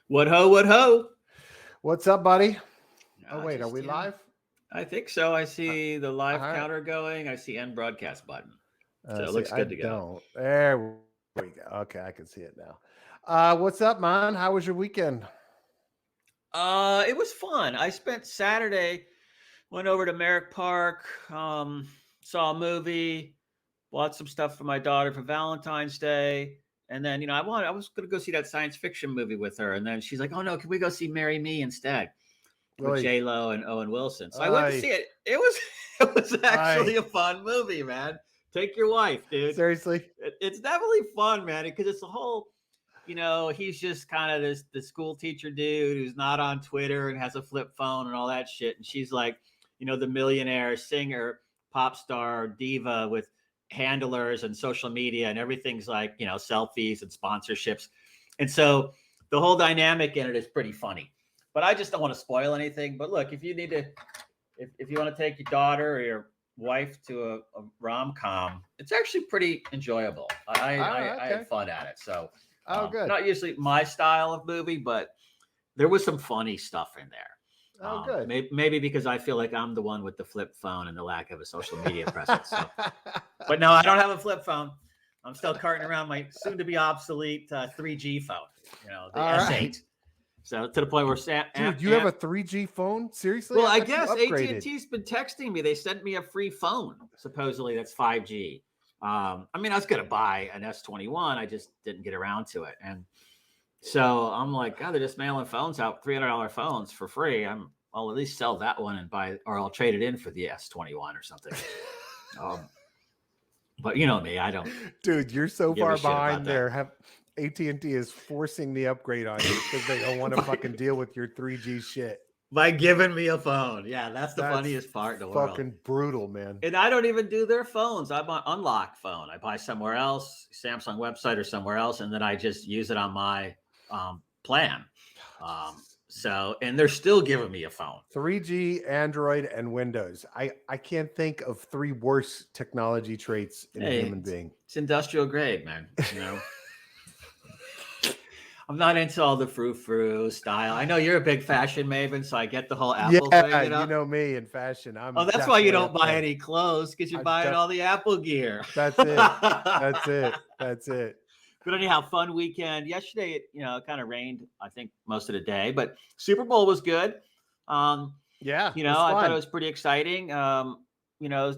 What ho, what ho? What's up, buddy? Oh, Ah, wait, are just, we live? I think so. I Uh, see the all live right. counter going. I see end broadcast button. So it See, looks I good to go. don't. There we go. Okay, I can see it now. What's up, man? How was your weekend? It was fun. I spent Saturday, went over to Merrick Park, saw a movie, bought some stuff for my daughter for Valentine's Day. And then, I was gonna go see that science fiction movie with her. And then she's like, "Oh no, can we go see Marry Me instead?" With Oi, J Lo and Owen Wilson. So I went to oi, see it. It was it was oi. actually a fun movie, man. Take your wife, dude. Seriously? It's definitely fun, man, because it's the whole, he's just kind of the school teacher dude who's not on Twitter and has a flip phone and all that shit. And she's like, the millionaire singer, pop star, diva with handlers and social media and everything's like, selfies and sponsorships. And so the whole dynamic in it is pretty funny. But I just don't want to spoil anything. But look, if you need to, if you want to take your daughter or your wife to a rom com, it's actually pretty enjoyable. I Okay. had fun at it. So Oh, good. not usually my style of movie, but there was some funny stuff in there. Oh, good. Maybe because I feel like I'm the one with the flip phone and the lack of a social media presence. So. But no, I don't have a flip phone. I'm still carting around my soon-to-be obsolete 3G phone. The All S8. right. So to the point where Dude, you have a 3G phone? Seriously? well, I thought you guess upgraded. AT&T's been texting me. They sent me a free phone. Supposedly that's 5G. I mean, I was gonna buy an S21. I just didn't get around to it, and so I'm like, God, they're just mailing phones out, $300 phones for free. I'll at least sell that one and buy, or I'll trade it in for the S21 or something. But you know me, I don't. Dude, you're so give a far shit about behind that. there. AT&T is forcing the upgrade on you because they don't want to fucking deal with your 3G shit. By giving me a phone. Yeah, that's the funniest part in the world. Fucking brutal, man. And I don't even do their phones. I buy unlocked phone. I buy somewhere else, Samsung website or somewhere else, and then I just use it on my plan. And they're still giving me a phone. 3G, Android, and Windows. I can't think of three worse technology traits in a human being. It's industrial grade, man. I'm not into all the frou-frou style. I know you're a big fashion maven, so I get the whole Apple thing. You know me in fashion. That's why you don't buy any clothes, because you're buying all the Apple gear. That's it. That's it. But anyhow, fun weekend. Yesterday, it kind of rained, I think, most of the day. But Super Bowl was good. I thought it was pretty exciting. The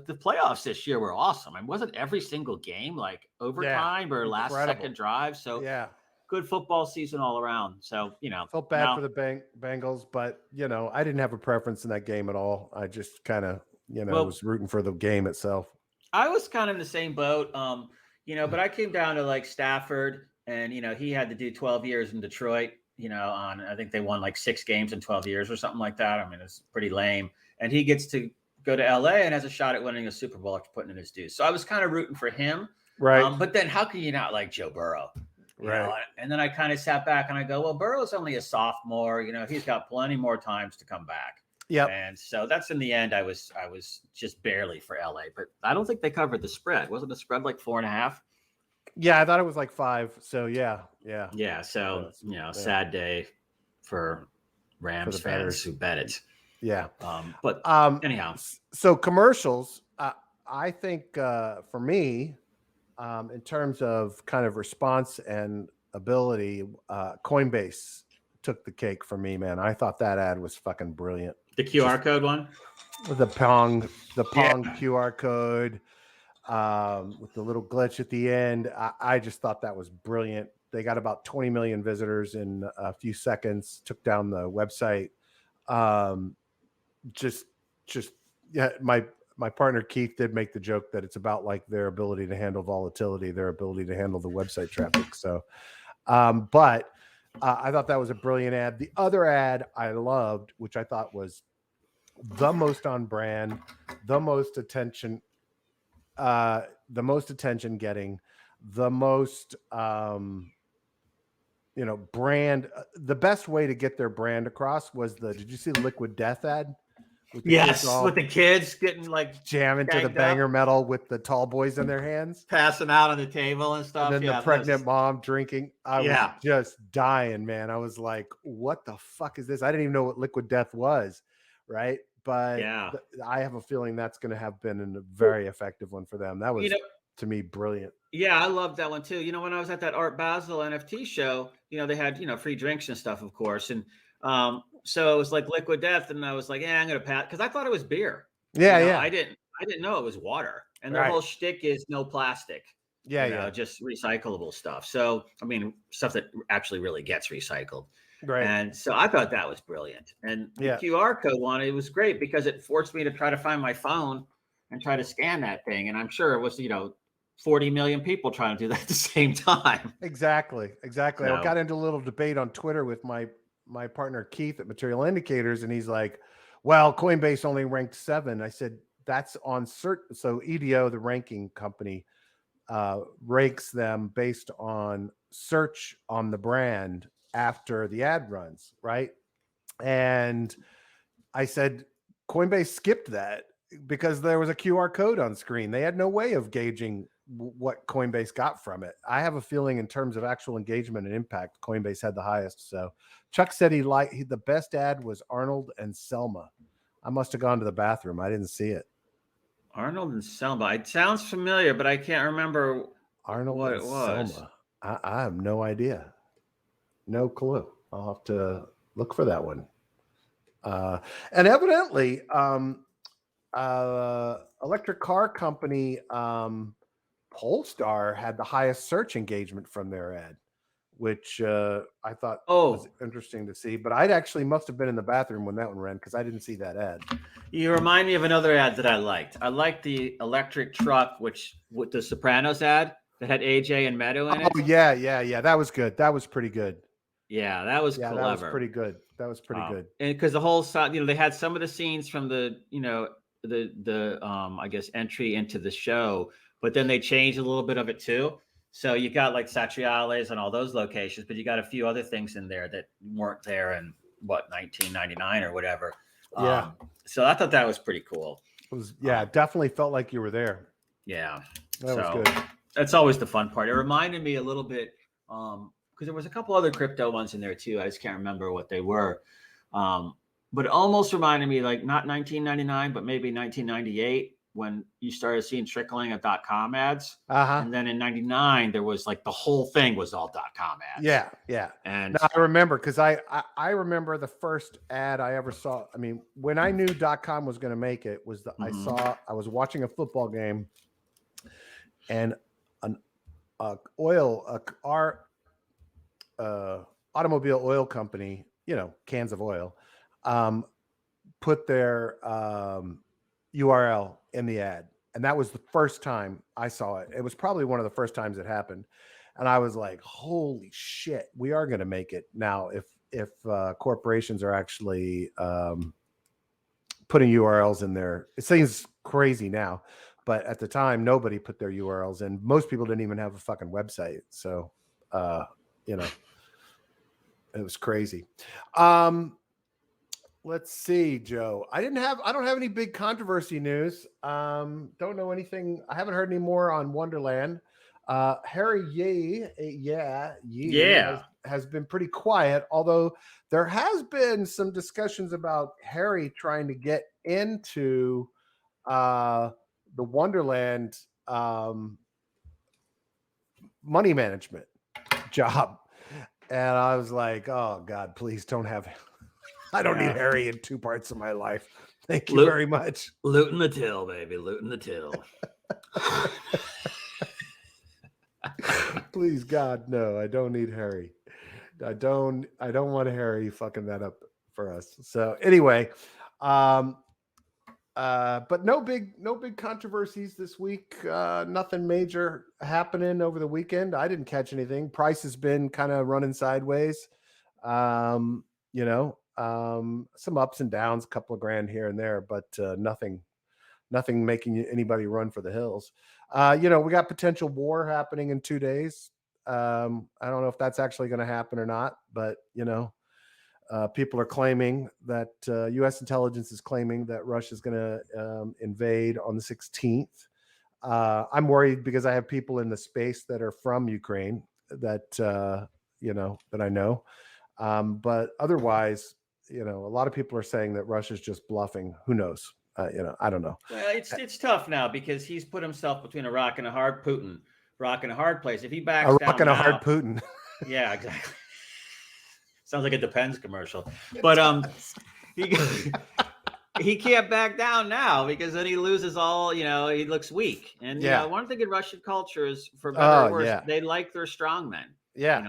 playoffs this year were awesome. And wasn't every single game like overtime or last second drive? So yeah. Good football season all around. So, felt bad for the Bengals, but I didn't have a preference in that game at all. I just kind of, was rooting for the game itself. I was kind of in the same boat, but I came down to like Stafford, and he had to do 12 years in Detroit. I think they won like 6 games in 12 years or something like that. I mean, it's pretty lame. And he gets to go to LA and has a shot at winning a Super Bowl after putting in his dues. So I was kind of rooting for him. Right. But then how can you not like Joe Burrow? And then I kind of sat back and I go, well, Burrow's only a sophomore. He's got plenty more times to come back. Yeah. And so that's in the end, I was just barely for LA, but I don't think they covered the spread. Wasn't the spread like 4.5? Yeah, I thought it was like 5. So yeah. So sad day for Rams fans who bet it. Yeah. But anyhow, so commercials. I think for me, in terms of kind of response and ability, Coinbase took the cake for me, man. I thought that ad was fucking brilliant. The QR code one? The Pong QR code with the little glitch at the end. I just thought that was brilliant. They got about 20 million visitors in a few seconds, took down the website. My partner Keith did make the joke that it's about like their ability to handle volatility, their ability to handle the website traffic. So, but I thought that was a brilliant ad. The other ad I loved, which I thought was the most on brand, the most attention getting, the most, brand, the best way to get their brand across was did you see the Liquid Death ad? with the kids all with the kids getting like jamming to the banger metal with the tall boys in their hands, passing out on the table and stuff. And then the pregnant mom drinking. I was just dying, man. I was like, what the fuck is this? I didn't even know what Liquid Death was, right? But I have a feeling that's going to have been a very effective one for them. That was, to me, brilliant. Yeah, I loved that one too. When I was at that Art Basel NFT show, they had, free drinks and stuff, of course. And so it was like Liquid Death. And I was like, yeah, I'm going to pass, because I thought it was beer. Yeah. I didn't know it was water. And their whole shtick is no plastic. Just recyclable stuff. So, I mean, stuff that actually really gets recycled. Right. And so I thought that was brilliant. And the QR code one, it was great because it forced me to try to find my phone and try to scan that thing. And I'm sure it was, 40 million people trying to do that at the same time. Exactly. So. I got into a little debate on Twitter with my partner, Keith, at Material Indicators. And he's like, well, Coinbase only ranked 7. I said, that's on certain. So EDO, the ranking company, ranks them based on search on the brand after the ad runs, right? And I said Coinbase skipped that because there was a QR code on screen. They had no way of gauging what Coinbase got from it. I have a feeling in terms of actual engagement and impact, Coinbase had the highest. So Chuck said the best ad was Arnold and Selma. I must have gone to the bathroom. I didn't see it. Arnold and Selma. It sounds familiar, but I can't remember what it was. Selma. I have no idea. No clue. I'll have to look for that one. And evidently, electric car company Polestar had the highest search engagement from their ad, which I thought was interesting to see. But I actually must have been in the bathroom when that one ran because I didn't see that ad. You remind me of another ad that I liked. I liked the electric truck, with the Sopranos ad that had AJ and Meadow in it. Oh, yeah. That was good. That was pretty good. Yeah, that was clever. That was pretty good. And because the whole side, they had some of the scenes from the, the I guess entry into the show, but then they changed a little bit of it too. So you got like Satriales and all those locations, but you got a few other things in there that weren't there in 1999 or whatever. Yeah. So I thought that was pretty cool. It was, definitely felt like you were there. Yeah. That was good. That's always the fun part. It reminded me a little bit, because there was a couple other crypto ones in there too. I just can't remember what they were. But it almost reminded me like not 1999, but maybe 1998 when you started seeing trickling of .com ads. And then in 99, there was like the whole thing was all .com ads. Yeah. And now, I remember because I remember the first ad I ever saw. I mean, when I knew .com was going to make it was I was watching a football game and automobile oil company, cans of oil, put their URL in the ad. And that was the first time I saw it. It was probably one of the first times it happened. And I was like, holy shit, we are going to make it. Now, if corporations are actually putting URLs in there, it seems crazy now. But at the time, nobody put their URLs in. Most people didn't even have a fucking website. So, it was crazy. Let's see, Joe. I don't have any big controversy news. Don't know anything. I haven't heard any more on Wonderland. Harry Yee has been pretty quiet, although there has been some discussions about Harry trying to get into the Wonderland money management job. And I was like, oh God, please don't have him. I don't need Harry in 2 parts of my life. Thank you very much. Looting the till, baby. Looting the till. Please, God, no, I don't need Harry. I don't want Harry fucking that up for us. So anyway, but no big controversies this week. Nothing major happening over the weekend. I didn't catch anything. Price has been kind of running sideways. Some ups and downs, a couple of grand here and there, but nothing making anybody run for the hills. We got potential war happening in 2 days. I don't know if that's actually going to happen or not, but People are claiming that U.S. intelligence is claiming that Russia is going to invade on the 16th. I'm worried because I have people in the space that are from Ukraine that that I know. But otherwise, a lot of people are saying that Russia's just bluffing. Who knows? I don't know. Well, it's tough now because he's put himself between a rock and a hard Putin, rock and a hard place. If he backs A down rock and a now, hard Putin. yeah, exactly. Sounds like a Depends commercial, but he can't back down now because then he loses all. He looks weak. And one thing in Russian culture is, for better or worse, they like their strong men. Yeah,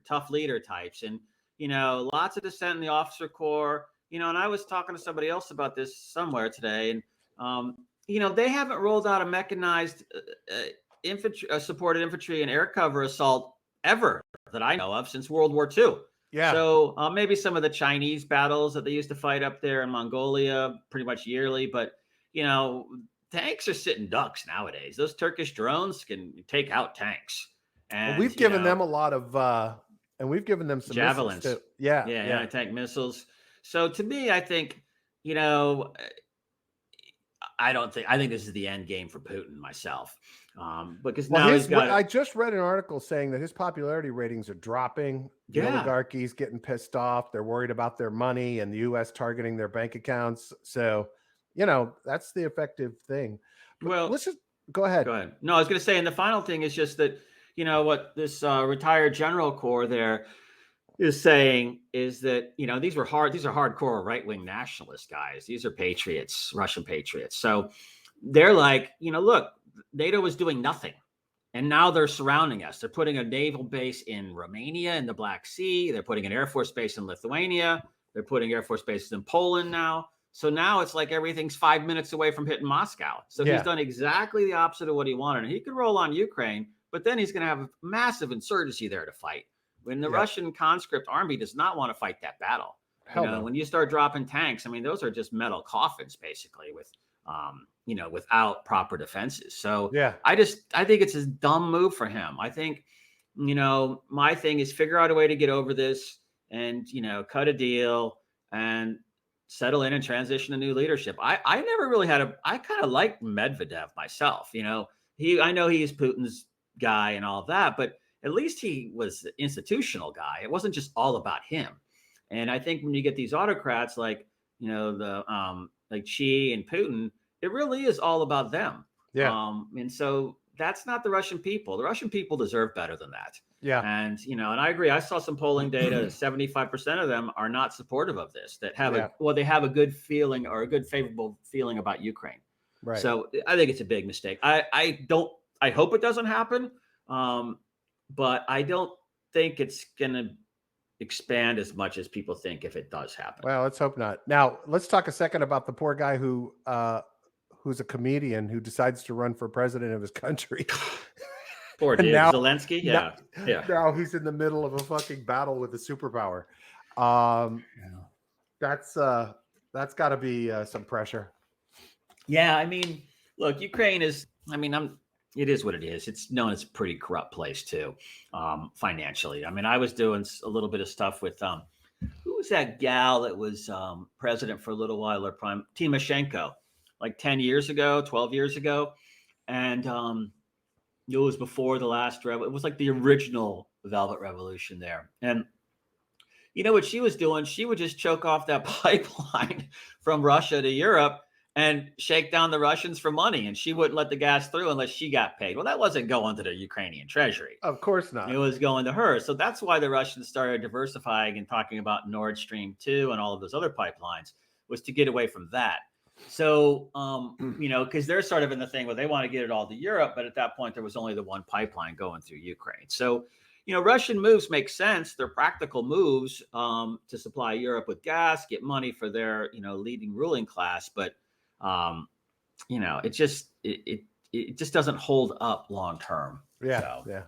tough leader types, and lots of dissent in the officer corps. And I was talking to somebody else about this somewhere today, and they haven't rolled out a mechanized infantry, supported infantry and air cover assault ever that I know of since World War II. Yeah. So maybe some of the Chinese battles that they used to fight up there in Mongolia, pretty much yearly, but tanks are sitting ducks nowadays. Those Turkish drones can take out tanks. And we've given them a lot of, and we've given them some javelins. Too. Yeah, anti-tank missiles. So to me, I think, I think this is the end game for Putin myself. Because now I just read an article saying that his popularity ratings are dropping. The oligarchy's getting pissed off. They're worried about their money and the U.S. targeting their bank accounts. So, that's the effective thing. But well, let's just go ahead. No, I was going to say, and the final thing is just that, what this retired general corps there is saying is that, these are hardcore right-wing nationalist guys. These are patriots, Russian patriots. So they're like, look, NATO was doing nothing. And now they're surrounding us. They're putting a naval base in Romania in the Black Sea. They're putting an Air Force base in Lithuania. They're putting Air Force bases in Poland now. So now it's like everything's 5 minutes away from hitting Moscow. So he's done exactly the opposite of what he wanted. And he could roll on Ukraine, but then he's going to have a massive insurgency there to fight. When the Russian conscript army does not want to fight that battle. When you start dropping tanks, those are just metal coffins, basically, with without proper defenses. So I think it's a dumb move for him. I think, my thing is figure out a way to get over this and, cut a deal and settle in and transition to new leadership. I never really I kind of liked Medvedev myself. I know he's Putin's guy and all of that, but at least he was the institutional guy. It wasn't just all about him. And I think when you get these autocrats like, like Xi and Putin, it really is all about them. Yeah. And so that's not the Russian people. The Russian people deserve better than that. Yeah. And, and I agree. I saw some polling data. 75% of them are not supportive of this, that have they have a good feeling or a good favorable feeling about Ukraine. Right. So I think it's a big mistake. I hope it doesn't happen. But I don't think it's going to expand as much as people think if it does happen. Well, let's hope not. Now, let's talk a second about the poor guy who's a comedian who decides to run for president of his country. Poor dude, Zelensky. Yeah. Now he's in the middle of a fucking battle with a superpower. That's got to be some pressure. Yeah, look, Ukraine is. It is what it is. It's known as a pretty corrupt place too, financially. I was doing a little bit of stuff with who was that gal that was president for a little while, or prime Timoshenko, like 10 years ago, 12 years ago, and it was before the last it was like the original Velvet Revolution there. And what she was doing? She would just choke off that pipeline from Russia to Europe and shake down the Russians for money. And she wouldn't let the gas through unless she got paid. Well, that wasn't going to the Ukrainian treasury. Of course not. It was going to her. So that's why the Russians started diversifying and talking about Nord Stream 2 and all of those other pipelines, was to get away from that. So, because they're sort of in the thing where they want to get it all to Europe. But at that point, there was only the one pipeline going through Ukraine. So, Russian moves make sense. They're practical moves to supply Europe with gas, get money for their, leading ruling class. But it just doesn't hold up long term. Yeah. So. Yeah.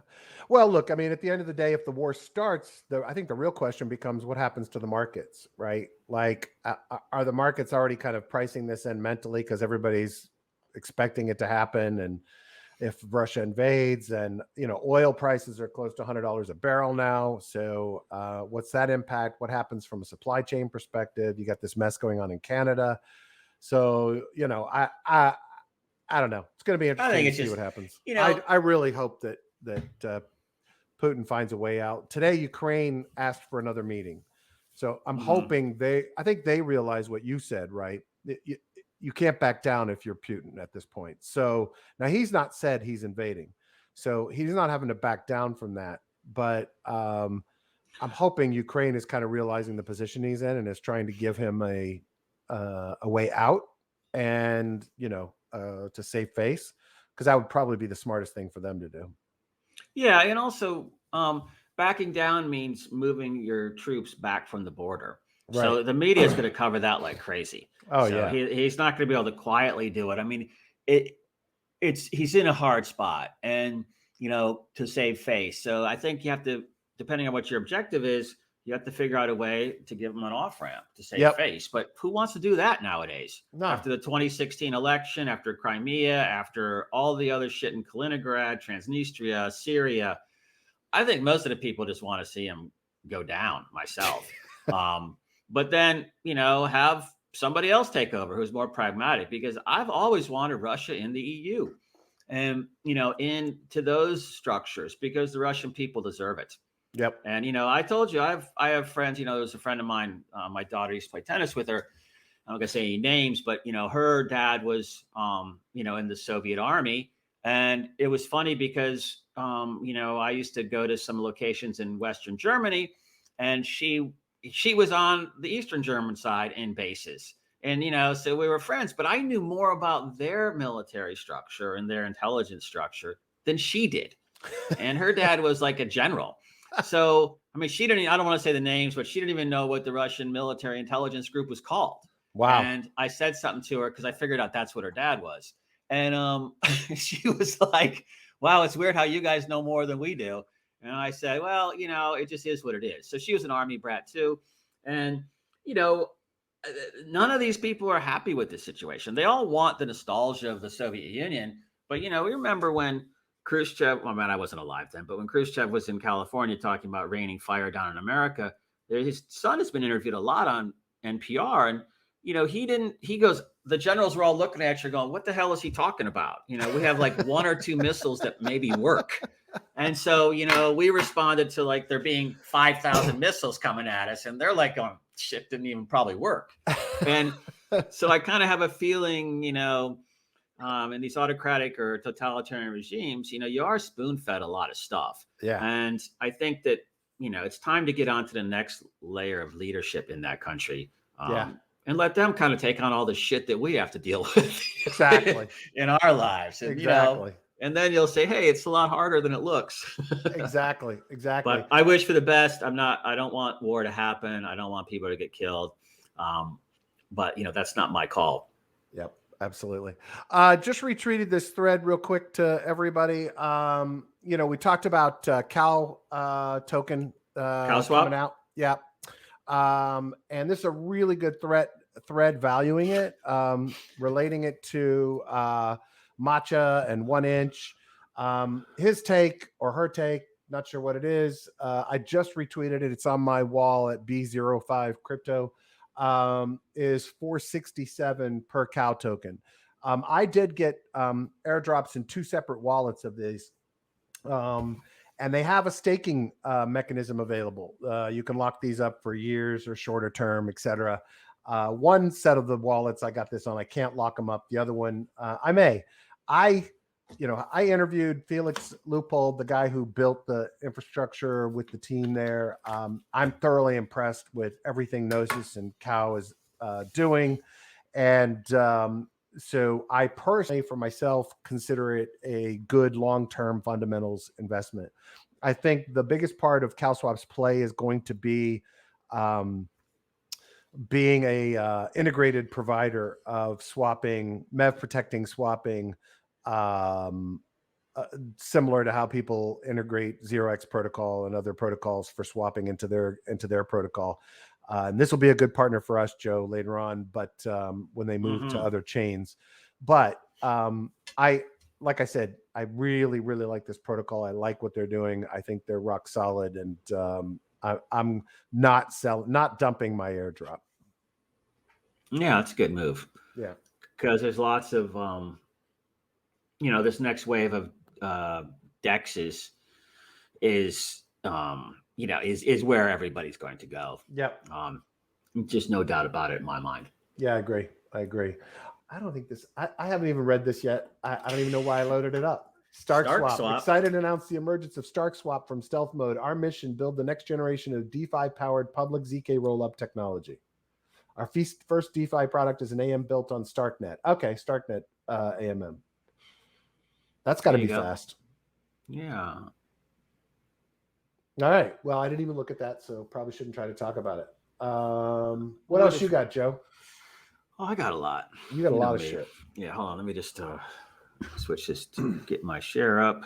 Well, look, at the end of the day, if the war starts, I think the real question becomes what happens to the markets, right? Like, are the markets already kind of pricing this in mentally because everybody's expecting it to happen? And if Russia invades, and oil prices are close to $100 a barrel now. So what's that impact? What happens from a supply chain perspective? You got this mess going on in Canada. So I don't know. It's going to be interesting to see what happens. I really hope that Putin finds a way out. Today, Ukraine asked for another meeting. So I'm hoping I think they realize what you said, right? You can't back down if you're Putin at this point. So now he's not said he's invading. So he's not having to back down from that. But I'm hoping Ukraine is kind of realizing the position he's in and is trying to give him a way out and, to save face, because that would probably be the smartest thing for them to do. Yeah. And also, backing down means moving your troops back from the border. Right. So the media is going to cover that like crazy. Oh, so yeah. He's not going to be able to quietly do it. I mean, he's in a hard spot and, to save face. So I think you have to, depending on what your objective is, you have to figure out a way to give him an off ramp to save face. But who wants to do that nowadays? No. After the 2016 election, after Crimea, after all the other shit in Kaliningrad, Transnistria, Syria, I think most of the people just want to see him go down myself. But then, have somebody else take over who's more pragmatic, because I've always wanted Russia in the EU and, into those structures, because the Russian people deserve it. Yep. And, I told you, I have friends, there was a friend of mine, my daughter used to play tennis with her. I'm not going to say any names, but, her dad was, in the Soviet army. And it was funny because, I used to go to some locations in Western Germany, and she was on the Eastern German side in bases. And, so we were friends, but I knew more about their military structure and their intelligence structure than she did. And her dad was like a general. So, I mean, I don't want to say the names, but she didn't even know what the Russian military intelligence group was called. Wow. And I said something to her because I figured out that's what her dad was. And she was like, wow, it's weird how you guys know more than we do. And I said, well, it just is what it is. So she was an Army brat too. And, none of these people are happy with this situation. They all want the nostalgia of the Soviet Union. But, we remember when Khrushchev, well, man, I wasn't alive then, but when Khrushchev was in California talking about raining fire down in America, his son has been interviewed a lot on NPR. And, he goes, the generals were all looking at you going, what the hell is he talking about? We have like one or two missiles that maybe work. And so, we responded to like there being 5,000 missiles coming at us. And they're like going, shit, didn't even probably work. And so I kind of have a feeling, in these autocratic or totalitarian regimes, you are spoon-fed a lot of stuff. Yeah. And I think that, it's time to get on to the next layer of leadership in that country. And let them kind of take on all the shit that we have to deal with. Exactly. in our lives. And, exactly. And then you'll say, hey, it's a lot harder than it looks. Exactly. But I wish for the best. I don't want war to happen. I don't want people to get killed. But, that's not my call. Yep. Absolutely. Just retweeted this thread real quick to everybody. We talked about Cow token Cow swap coming out. Yeah. And this is a really good thread valuing it, relating it to Matcha and 1 Inch. His take or her take, not sure what it is. I just retweeted it. It's on my wall at B05 Crypto. Is 467 per Cow token. I did get airdrops in 2 separate wallets of these. And they have a staking mechanism available. You can lock these up for years or shorter term, etc. One set of the wallets I got this on, I can't lock them up. The other one, I may. I interviewed Felix Leupold, the guy who built the infrastructure with the team there. I'm thoroughly impressed with everything Gnosis and Cow is doing. And so I personally, for myself, consider it a good long-term fundamentals investment. I think the biggest part of CowSwap's play is going to be being a integrated provider of swapping, MEV protecting swapping, similar to how people integrate 0x protocol and other protocols for swapping into their protocol. And this will be a good partner for us, Joe, later on, but when they move to other chains. But like I said, I really, really like this protocol. I like what they're doing. I think they're rock solid, and I'm not dumping my airdrop. Yeah, that's a good move. Yeah, because there's lots of this next wave of dexes is is where everybody's going to go. Yep. Just no doubt about it in my mind. Yeah, I agree. I don't think this. I haven't even read this yet. I don't even know why I loaded it up. Stark Swap. Excited to announce the emergence of Stark Swap from stealth mode. Our mission: build the next generation of DeFi-powered public ZK rollup technology. Our first DeFi product is an AM built on StarkNet. Okay, StarkNet AMM. That's got to be fast. Yeah. All right. Well, I didn't even look at that, so probably shouldn't try to talk about it. What else you got, Joe? Oh, I got a lot. You got a lot of shit. Yeah, hold on. Let me just switch this to get my share up.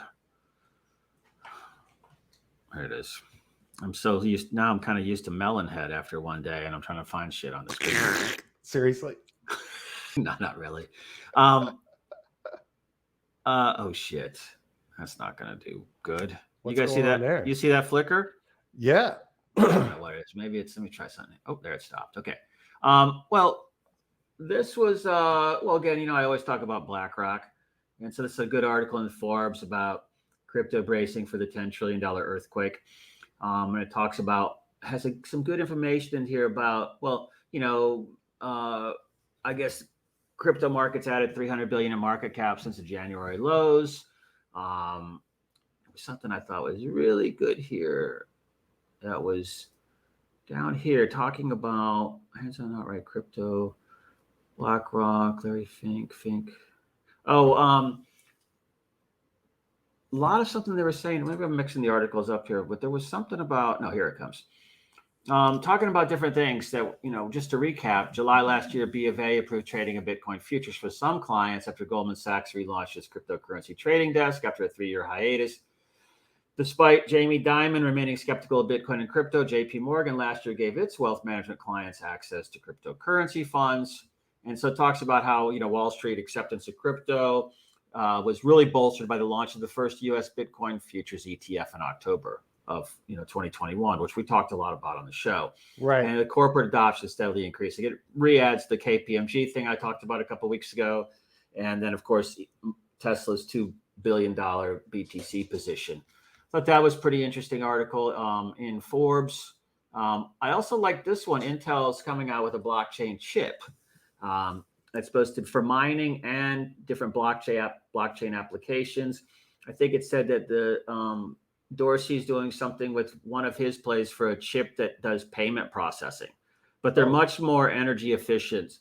There it is. I'm so used now. I'm kind of used to melon head after one day, and I'm trying to find shit on this. Seriously? No, not really. Oh shit, that's not gonna do good. What's you guys see that? There? You see that flicker? Yeah. I don't know what it is. Maybe it's. Let me try something. Oh, there it stopped. Okay. Well, this was. Well, again, I always talk about BlackRock, and so this is a good article in Forbes about crypto bracing for the $10 trillion earthquake. And it talks about has some good information in here about I guess crypto markets added 300 billion in market cap since the January lows. Something I thought was really good here. That was down here talking about hands on outright crypto, BlackRock, Larry Fink. Oh, a lot of something they were saying. Maybe I'm mixing the articles up here, but there was something about. No, here it comes. Talking about different things that, just to recap, July last year, B of A approved trading of Bitcoin futures for some clients after Goldman Sachs relaunched its cryptocurrency trading desk after a 3-year hiatus. Despite Jamie Dimon remaining skeptical of Bitcoin and crypto, JP Morgan last year gave its wealth management clients access to cryptocurrency funds. And so it talks about how, Wall Street acceptance of crypto was really bolstered by the launch of the first U.S. Bitcoin futures ETF in October of 2021, which we talked a lot about on the show. Right. And the corporate adoption is steadily increasing. It re-adds the KPMG thing I talked about a couple of weeks ago. And then, of course, Tesla's $2 billion BTC position. Thought that was pretty interesting article in Forbes. I also like this one. Intel's coming out with a blockchain chip that's supposed to for mining and different blockchain applications. I think it said that the Dorsey's doing something with one of his plays for a chip that does payment processing, but they're much more energy efficient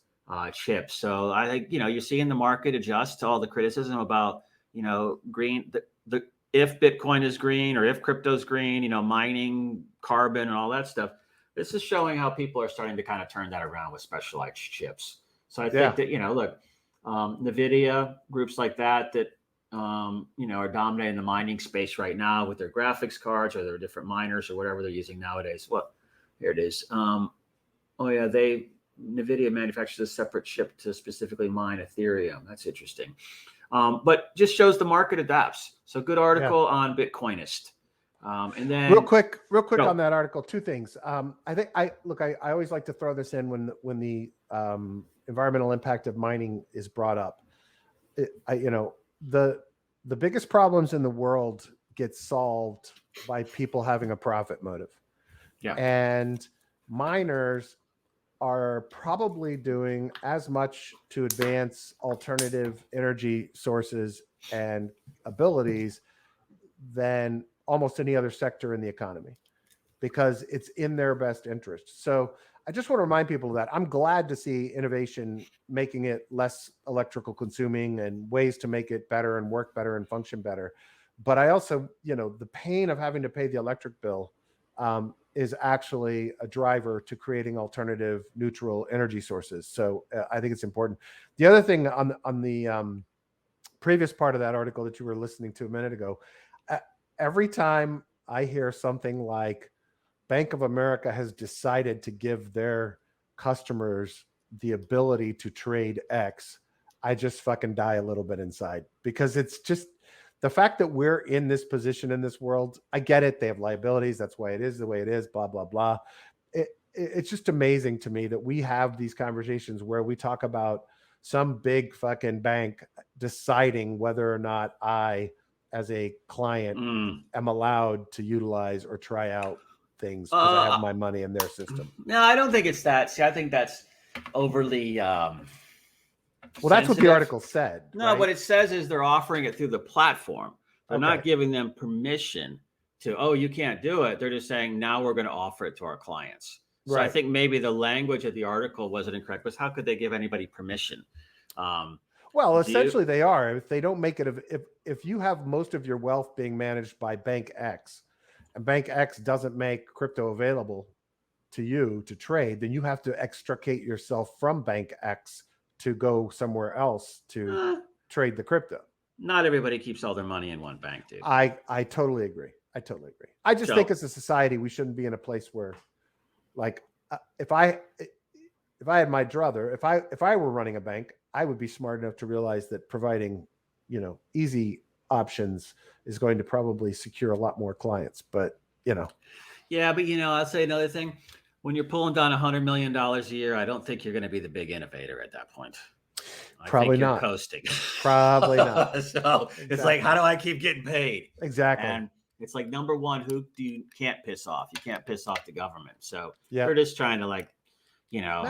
chips. So I think you're seeing the market adjust to all the criticism about green the if Bitcoin is green or if crypto's green, mining, carbon, and all that stuff. This is showing how people are starting to kind of turn that around with specialized chips. So I think that, look, NVIDIA, groups like that are dominating the mining space right now with their graphics cards or their different miners or whatever they're using nowadays. Well, here it is. NVIDIA manufactures a separate chip to specifically mine Ethereum. That's interesting. But just shows the market adapts. So good article on Bitcoinist. And then real quick on that article, two things. I think I always like to throw this in when the environmental impact of mining is brought up. The biggest problems in the world get solved by people having a profit motive. Yeah. And miners are probably doing as much to advance alternative energy sources and abilities than almost any other sector in the economy, because it's in their best interest. So I just want to remind people of that. I'm glad to see innovation making it less electrical consuming and ways to make it better and work better and function better. But I also, the pain of having to pay the electric bill is actually a driver to creating alternative neutral energy sources. So I think it's important. The other thing on the previous part of that article that you were listening to a minute ago, every time I hear something like Bank of America has decided to give their customers the ability to trade X, I just fucking die a little bit inside, because it's just the fact that we're in this position in this world, I get it. They have liabilities. That's why it is the way it is, blah, blah, blah. It's just amazing to me that we have these conversations where we talk about some big fucking bank deciding whether or not I, as a client, am allowed to utilize or try out things because I have my money in their system. No, I don't think it's that. See, I think that's overly well, that's what the article said. No, right? What it says is they're offering it through the platform. They're not giving them permission to, oh, you can't do it. They're just saying, now we're going to offer it to our clients. So I think maybe the language of the article wasn't incorrect, but how could they give anybody permission? Well, essentially they are. If they don't make it, if you have most of your wealth being managed by Bank X, and Bank X doesn't make crypto available to you to trade, then you have to extricate yourself from Bank X to go somewhere else to trade the crypto. Not everybody keeps all their money in one bank, dude. I totally agree. I just think as a society, we shouldn't be in a place where, like, if I had my druther, if I were running a bank, I would be smart enough to realize that providing, easy options is going to probably secure a lot more clients. But yeah, but I'll say another thing. When you're pulling down $100 million a year, I don't think you're going to be the big innovator at that point. Probably not. Coasting. Probably not. So it's like, how do I keep getting paid? Exactly. And it's like, number one, who you can't piss off? You can't piss off the government. So they're just trying to have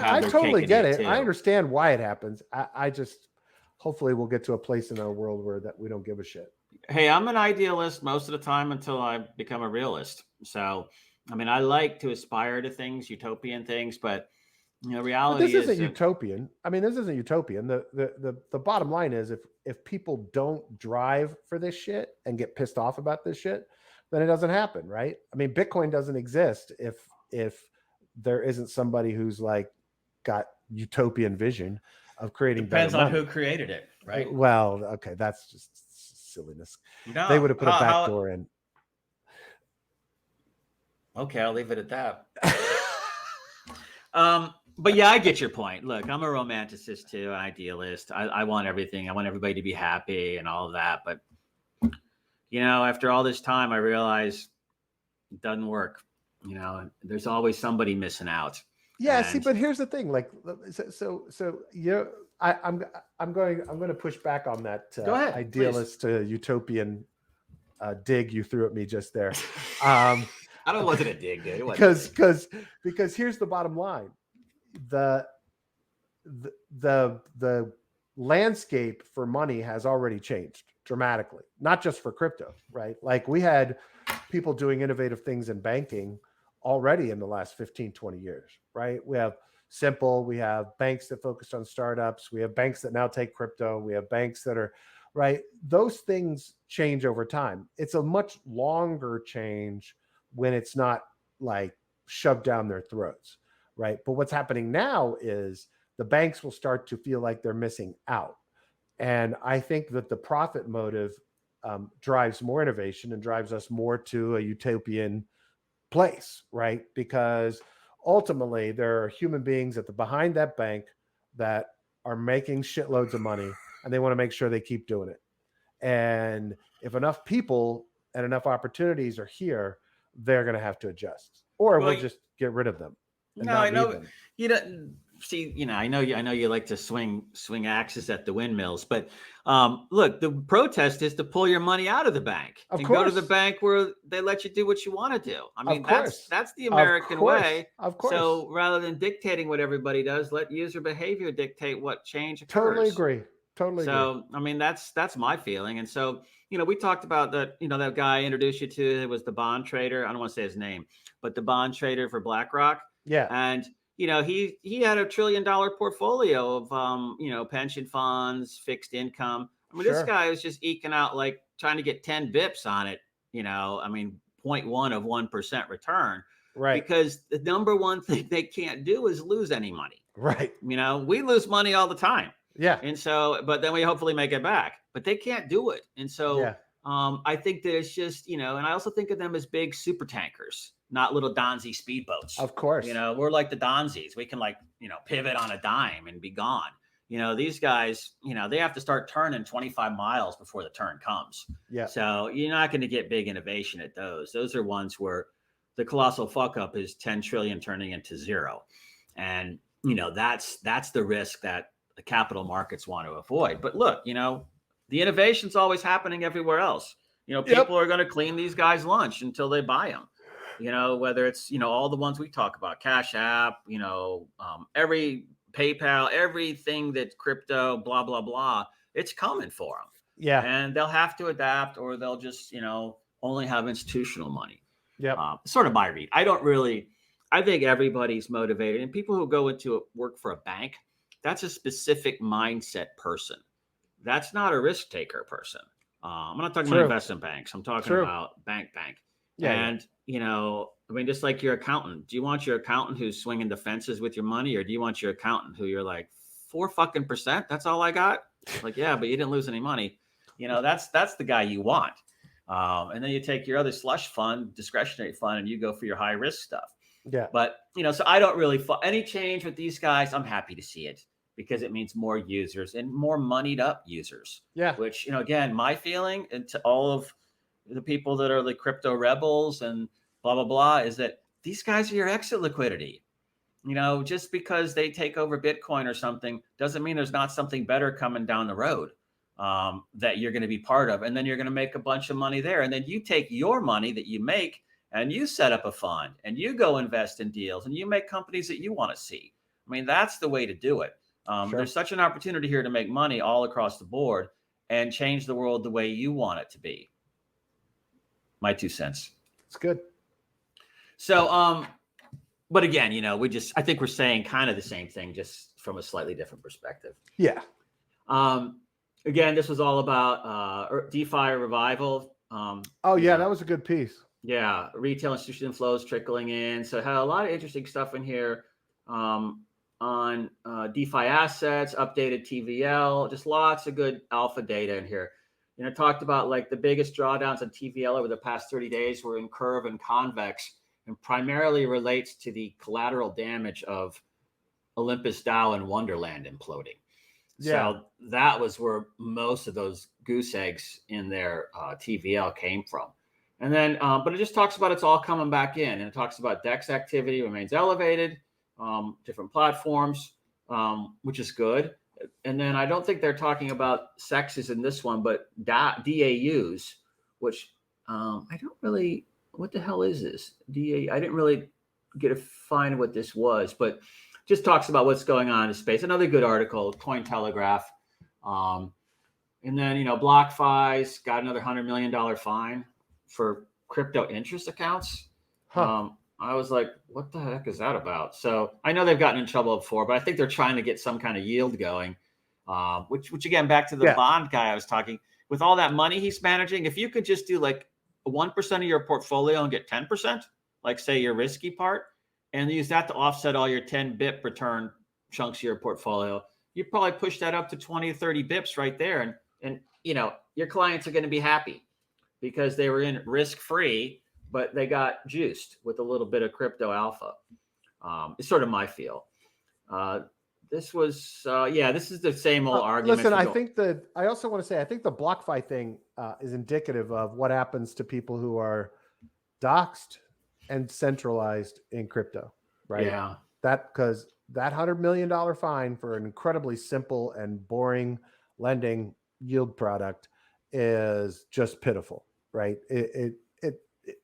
I totally get it. I understand why it happens. I just hopefully we'll get to a place in our world where that we don't give a shit. Hey, I'm an idealist most of the time until I become a realist. So I like to aspire to things, utopian things, but reality this isn't utopian. This isn't utopian. The bottom line is if people don't drive for this shit and get pissed off about this shit, then it doesn't happen, right? Bitcoin doesn't exist if there isn't somebody who's like got utopian vision of creating. Depends on who created it, right? Well, okay, that's just silliness. No, they would have put a backdoor in. Okay, I'll leave it at that. But yeah, I get your point. Look, I'm a romanticist too, an idealist. I want everything. I want everybody to be happy and all of that. But after all this time, I realize it doesn't work. There's always somebody missing out. Yeah. See, but here's the thing. Like, I'm going to push back on that Go ahead, idealist to utopian dig you threw at me just there. I don't want it a dig, dude. Because here's the bottom line. The landscape for money has already changed dramatically, not just for crypto, right? Like we had people doing innovative things in banking already in the last 15, 20 years, right? We have Simple, we have banks that focused on startups, we have banks that now take crypto, we have banks that are, right? Those things change over time. It's a much longer change when it's not like shoved down their throats, right? But what's happening now is the banks will start to feel like they're missing out. And I think that the profit motive drives more innovation and drives us more to a utopian place, right? Because ultimately there are human beings behind that bank that are making shitloads of money and they want to make sure they keep doing it. And if enough people and enough opportunities are here, they're going to have to adjust, or we'll just get rid of them. No, I know you don't see. I know you like to swing axes at the windmills, but look, the protest is to pull your money out of the bank and go to the bank where they let you do what you want to do. That's the American way. Of course. So rather than dictating what everybody does, let user behavior dictate what change occurs. Totally agree. So that's my feeling. And so we talked about that. That guy I introduced you to, it was the bond trader. I don't want to say his name, but the bond trader for BlackRock. Yeah. And, he had $1 trillion portfolio of, pension funds, fixed income. This guy was just eking out, like trying to get 10 bips on it, 0.1 of 1% return. Right. Because the number one thing they can't do is lose any money. Right. We lose money all the time. Yeah. And so, but then we hopefully make it back, but they can't do it. And so, I think that it's just, and I also think of them as big super tankers, not little Donzi speedboats. Of course. We're like the Donzis. We can pivot on a dime and be gone. these guys, they have to start turning 25 miles before the turn comes. Yeah. So you're not going to get big innovation at those. Those are ones where the colossal fuck up is 10 trillion turning into zero. And, that's the risk that the capital markets want to avoid. But look, the innovation's always happening everywhere else. People are going to clean these guys' lunch until they buy them. Whether it's, all the ones we talk about, Cash App, every PayPal, everything that crypto, blah, blah, blah, it's coming for them. Yeah. And they'll have to adapt, or they'll just, only have institutional money. Yeah. Sort of my read. I think everybody's motivated, and people who go into work for a bank, that's a specific mindset person. That's not a risk taker person. I'm not talking about investment banks. I'm talking about bank. Yeah, and, just like your accountant, do you want your accountant who's swinging the fences with your money, or do you want your accountant who you're like 4%? That's all I got. Like, yeah, but you didn't lose any money. That's the guy you want. And then you take your other slush fund, discretionary fund, and you go for your high risk stuff. Yeah. But, so I don't really any change with these guys. I'm happy to see it, because it means more users and more moneyed up users. Yeah. Which, again, my feeling, and to all of the people that are the crypto rebels and blah, blah, blah, is that these guys are your exit liquidity. Just because they take over Bitcoin or something doesn't mean there's not something better coming down the road that you're going to be part of. And then you're going to make a bunch of money there. And then you take your money that you make and you set up a fund and you go invest in deals and you make companies that you want to see. That's the way to do it. There's such an opportunity here to make money all across the board and change the world the way you want it to be. My 2 cents. It's good. So, but again, I think we're saying kind of the same thing, just from a slightly different perspective. Yeah. Again, this was all about DeFi revival. That was a good piece. Yeah. Retail institution flows trickling in. So it had a lot of interesting stuff in here on DeFi assets, updated TVL, just lots of good alpha data in here. Talked about like the biggest drawdowns on TVL over the past 30 days were in Curve and Convex, and primarily relates to the collateral damage of Olympus DAO and Wonderland imploding. Yeah. So that was where most of those goose eggs in their TVL came from. And then, but it just talks about it's all coming back in, and it talks about DEX activity remains elevated, different platforms, which is good. And then I don't think they're talking about sexes in this one, but DAUs, which I don't really, what the hell is this? I didn't really get a find what this was, but just talks about what's going on in space. Another good article, Cointelegraph. And then, BlockFi's got another $100 million fine for crypto interest accounts. I was like, what the heck is that about? So I know they've gotten in trouble before, but I think they're trying to get some kind of yield going, which again, back to the bond guy I was talking, with all that money he's managing, if you could just do like 1% of your portfolio and get 10%, like say your risky part, and use that to offset all your 10 bip return chunks of your portfolio, you probably push that up to 20 to 30 bips right there. And your clients are going to be happy because they were in risk-free, but they got juiced with a little bit of crypto alpha. It's sort of my feel. This was, this is the same old argument. Listen, I also want to say, I think the BlockFi thing is indicative of what happens to people who are doxxed and centralized in crypto, right? Yeah. Because that $100 million fine for an incredibly simple and boring lending yield product is just pitiful, right?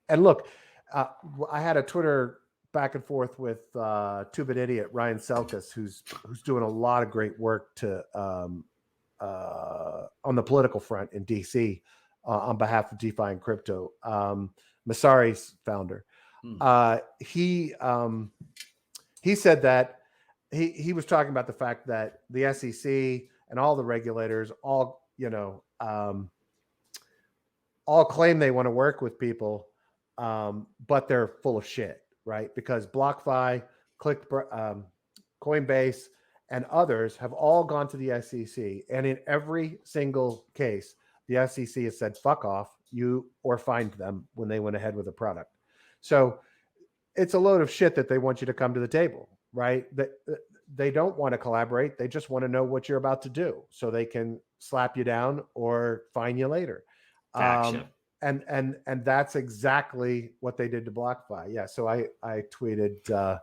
And look, I had a Twitter back and forth with Two-Bit Idiot Ryan Selkis, who's doing a lot of great work on the political front in DC on behalf of DeFi and crypto. Masari's founder. He said that he was talking about the fact that the SEC and all the regulators all claim they want to work with people, but they're full of shit, right? Because BlockFi, Coinbase, and others have all gone to the SEC, and in every single case, the SEC has said, fuck off, you, or fined them when they went ahead with a product. So it's a load of shit that they want you to come to the table, right? they don't want to collaborate. They just want to know what you're about to do so they can slap you down or fine you later. Gotcha. And that's exactly what they did to BlockFi. Yeah. So I tweeted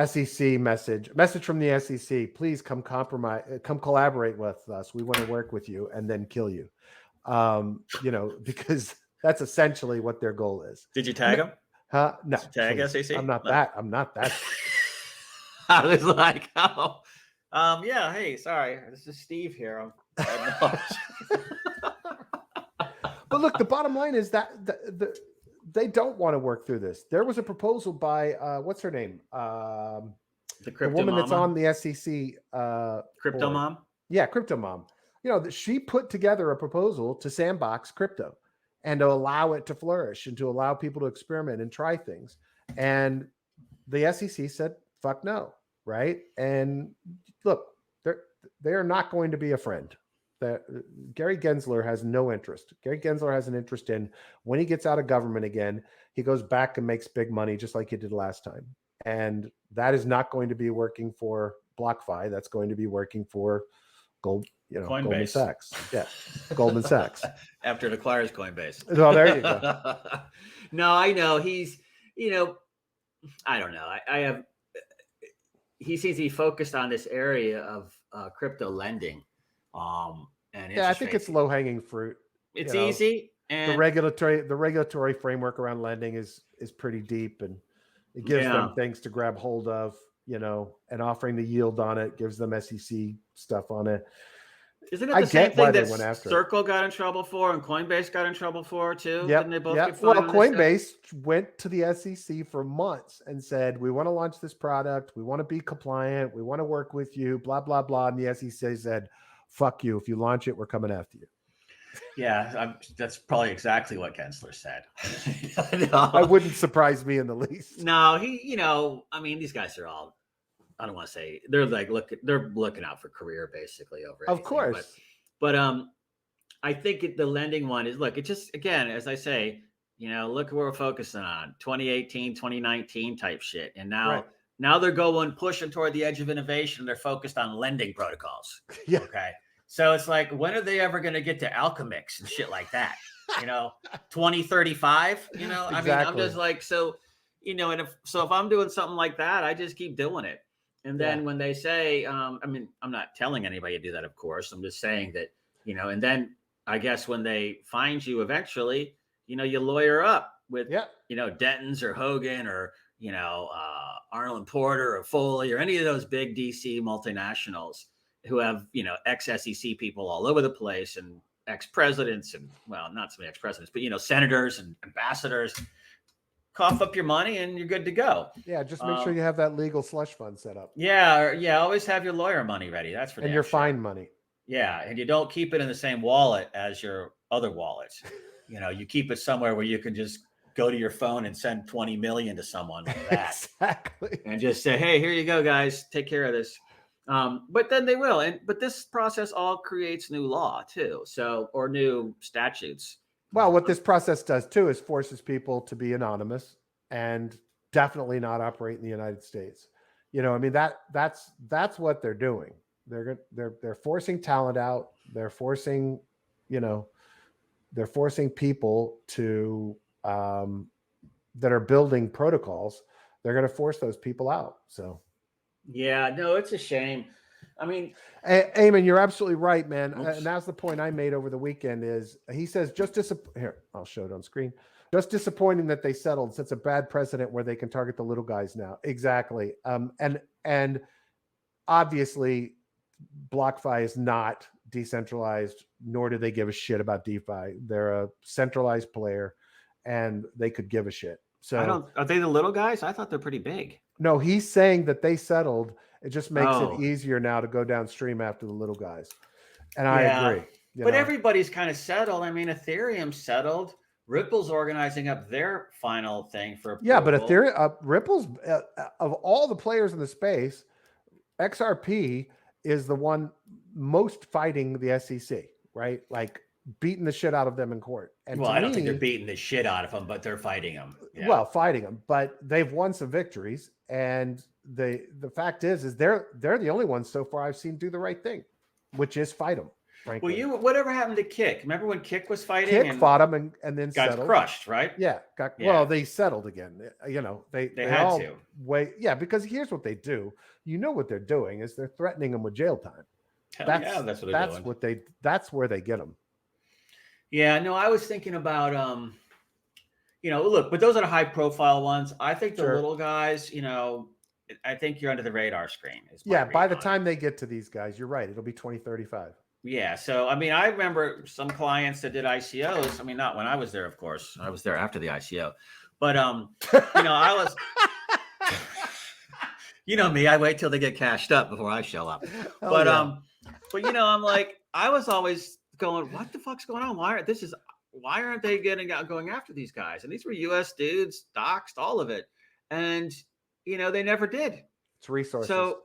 SEC message from the SEC. Please come collaborate with us. We want to work with you, and then kill you. Because that's essentially what their goal is. Did you tag them? Huh? No. Tag SEC? I'm not that. I'm not that. I was like, oh, yeah. Hey, sorry, this is Steve here. But look, the bottom line is that they don't want to work through this. There was a proposal by what's her name? The woman that's on the SEC. Crypto board. Mom. Yeah, Crypto Mom. She put together a proposal to sandbox crypto and to allow it to flourish and to allow people to experiment and try things. And the SEC said, fuck no, right? And look, they are not going to be a friend. Gary Gensler has no interest. Gary Gensler has an interest in when he gets out of government again, he goes back and makes big money just like he did last time. And that is not going to be working for BlockFi. That's going to be working for Goldman Sachs. Yeah, Goldman Sachs. After it acquires Coinbase. Oh, there you go. No, I know he's, I don't know. He seems to be focused on this area of crypto lending. And yeah, I think it's low hanging fruit. It's easy, and the regulatory framework around lending is pretty deep, and it gives them things to grab hold of, and offering the yield on it gives them SEC stuff on it. Isn't it the same thing that Circle got in trouble for and Coinbase got in trouble for too? Yep. Didn't they both get Well, Coinbase went to the SEC for months and said, we want to launch this product. We want to be compliant. We want to work with you, blah, blah, blah. And the SEC said, fuck you. If you launch it, we're coming after you. Yeah, that's probably exactly what Gensler said. I wouldn't surprise me in the least. No, these guys are all, I don't want to say, they're looking out for career basically over anything. Of course. But I think the lending one is, look, it just, again, as I say, look at what we're focusing on, 2018, 2019 type shit. And now they're pushing toward the edge of innovation. They're focused on lending protocols. Yeah. Okay. So it's like, when are they ever going to get to Alchemix and shit like that? 2035, Exactly. I mean, I'm just like, so, and if I'm doing something like that, I just keep doing it. And then when they say, I'm not telling anybody to do that, of course. I'm just saying that, and then I guess when they find you eventually, you lawyer up with, Denton's or Hogan or, Arnold Porter or Foley or any of those big DC multinationals who have, ex-SEC people all over the place and ex-presidents and, well, not so many ex-presidents, but, senators and ambassadors. Cough up your money and you're good to go. Yeah, just make sure you have that legal slush fund set up. Yeah, always have your lawyer money ready. That's for and your fine money. Yeah, and you don't keep it in the same wallet as your other wallets. You keep it somewhere where you can just go to your phone and send 20 million to someone like that. Exactly. And just say, hey, here you go, guys, take care of this. But then they will. But this process all creates new law too. Or new statutes. Well, what this process does too is forces people to be anonymous and definitely not operate in the United States. That's what they're doing. They're forcing talent out. They're forcing people to that are building protocols. They're going to force those people out. So, yeah, no, it's a shame. I mean, Eamon, you're absolutely right, man. And that's the point I made over the weekend is he says, here, I'll show it on screen. Just disappointing that they settled. Sets a bad precedent where they can target the little guys now. Exactly. And obviously BlockFi is not decentralized, nor do they give a shit about DeFi. They're a centralized player and they could give a shit. So are they the little guys? I thought they're pretty big. No, he's saying that they settled. It just makes it easier now to go downstream after the little guys. And I agree. But everybody's kind of settled. I mean, Ethereum's settled. Ripple's organizing up their final thing for approval. Yeah, but Ethereum, Ripple's of all the players in the space, XRP is the one most fighting the SEC, right? Like beating the shit out of them in court. And I don't think they're beating the shit out of them, but they're fighting them. Yeah. Well, fighting them, but they've won some victories, and the fact is they're the only ones so far I've seen do the right thing, which is fight them. Frankly. Well, whatever happened to Kick? Remember when Kick was fighting? Kick fought him and then got settled. Crushed, right? Yeah, well, they settled again. You know, they had all to. because here's what they do. You know what they're doing is they're threatening them with jail time. That's what they're doing. That's where they get them. Yeah, no, I was thinking about look, but those are the high profile ones. I think the little guys, I think you're under the radar screen. By the time they get to these guys, you're right. It'll be 2035. Yeah. So, I mean, I remember some clients that did ICOs. I mean, not when I was there, of course. I was there after the ICO. But, I was, me, I wait till they get cashed up before I show up. But I'm like, I was always going, what the fuck's going on? Why aren't they going after these guys? And these were US dudes, doxed, all of it. And, they never did. It's resources. So,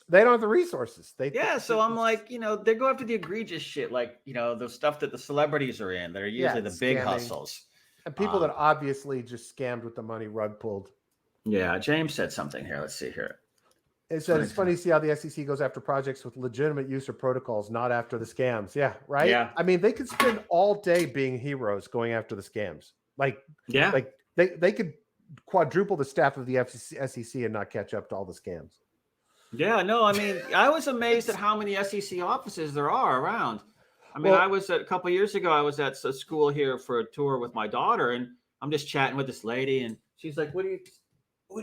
they don't have the resources. So I'm like, they go after the egregious shit, like, the stuff that the celebrities are in. That are usually the big hustles. And people that obviously just scammed with the money, rug pulled. Yeah, James said something here. Let's see here. It says it's funny to see how the SEC goes after projects with legitimate use of protocols, not after the scams. Yeah, right? Yeah. I mean, they could spend all day being heroes going after the scams. Like they could quadruple the staff of the SEC and not catch up to all the scams. Yeah, no, I mean, I was amazed at how many SEC offices there are around. I mean, a couple of years ago, I was at a school here for a tour with my daughter, and I'm just chatting with this lady, and she's like, what do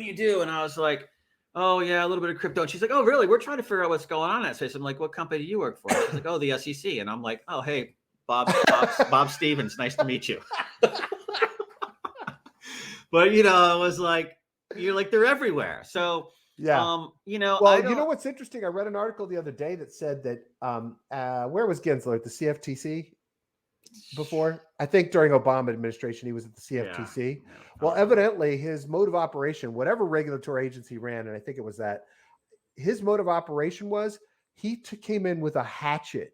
you do? And I was like, oh yeah, a little bit of crypto. And she's like, oh really? We're trying to figure out what's going on in that space. I'm like, what company do you work for? She's like, oh, the SEC. And I'm like, oh, hey, Bob Stevens, nice to meet you. But I was like, they're everywhere. So yeah. You know what's interesting? I read an article the other day that said that where was Gensler at the CFTC before? I think during Obama administration, he was at the CFTC. Yeah. Well, evidently his mode of operation, whatever regulatory agency he ran, and I think it was that, his mode of operation was he came in with a hatchet